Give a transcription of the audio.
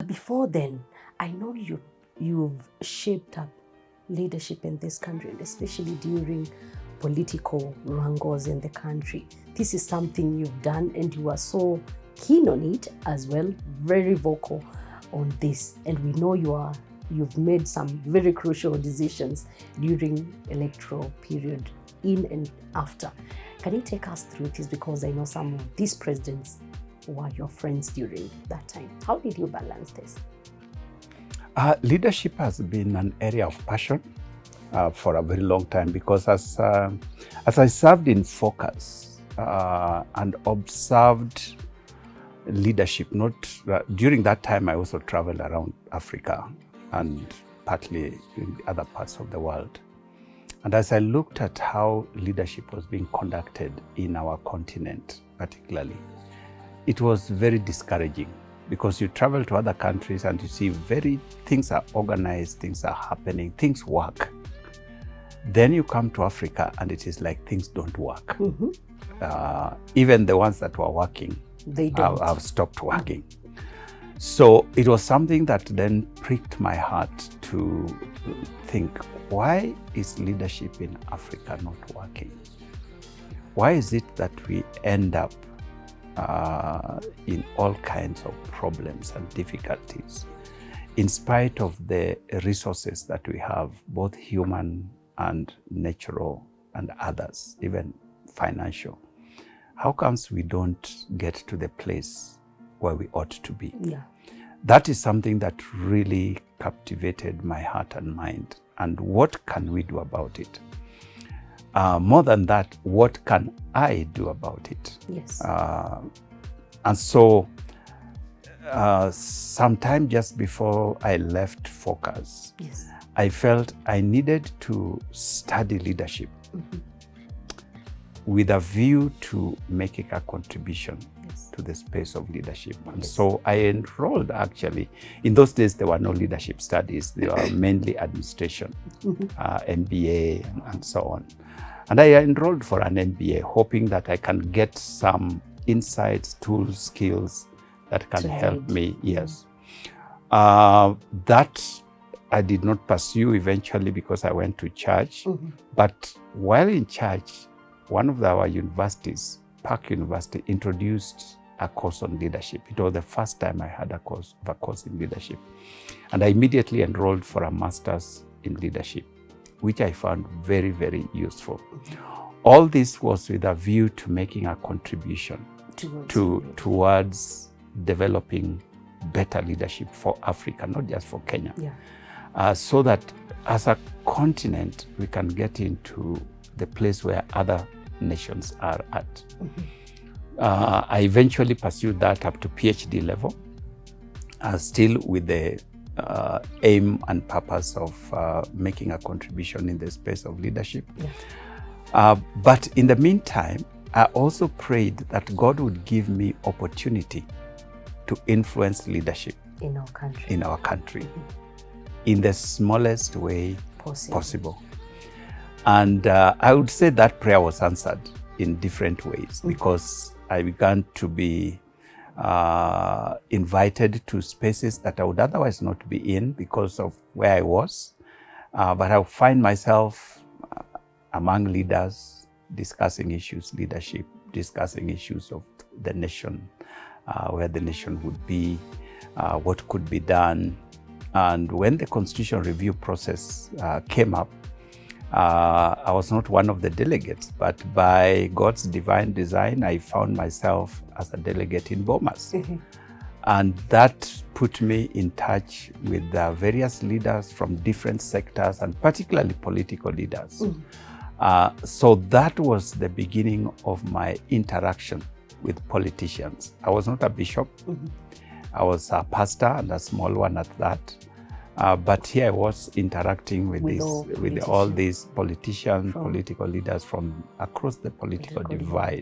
before then, I know you've shaped up leadership in this country, and especially during political wrangles in the country. This is something you've done, and you are so keen on it as well, very vocal on this. And we know you've made some very crucial decisions during electoral period, in and after. Can you take us through this? Because I know some of these presidents were your friends during that time. How did you balance this? Leadership has been an area of passion for a very long time, because as I served in Focus and observed leadership, during that time I also traveled around Africa and partly in other parts of the world. And as I looked at how leadership was being conducted in our continent particularly, it was very discouraging, because you travel to other countries and you see things are organized, things are happening, things work. Then you come to Africa and it is like things don't work. Even the ones that were working, they have stopped working. So it was something that then pricked my heart to think, why is leadership in Africa not working? Why is it that we end up in all kinds of problems and difficulties, in spite of the resources that we have, both human and natural and others, even financial? How comes we don't get to the place where we ought to be? Yeah. That is something that really captivated my heart and mind. And what can we do about it? More than that, what can I do about it? Yes. And so, sometime just before I left Focus, yes, I felt I needed to study leadership with a view to making a contribution to the space of leadership. And so I enrolled, actually. In those days, there were no leadership studies. They were mainly administration, MBA, and so on. And I enrolled for an MBA, hoping that I can get some insights, tools, skills that can help me. Yes. That I did not pursue eventually, because I went to church. But while in church, one of our universities, PAC University, introduced a course on leadership. It was the first time I had a course in leadership. And I immediately enrolled for a master's in leadership, which I found very, very useful. All this was with a view to making a contribution towards developing better leadership for Africa, not just for Kenya. So that as a continent, we can get into the place where other nations are at. I eventually pursued that up to PhD level, still with the aim and purpose of making a contribution in the space of leadership. But in the meantime, I also prayed that God would give me opportunity to influence leadership in our country, in the smallest way possible. And I would say that prayer was answered in different ways, because I began to be invited to spaces that I would otherwise not be in because of where I was. But I would find myself among leaders, discussing issues, leadership, discussing issues of the nation, where the nation would be, what could be done. And when the constitution review process came up, I was not one of the delegates, but by God's divine design, I found myself as a delegate in Bomas. And that put me in touch with various leaders from different sectors, and particularly political leaders. So that was the beginning of my interaction with politicians. I was not a bishop. I was a pastor, and a small one at that. But here I was interacting with all these politicians, political leaders from across the political divide.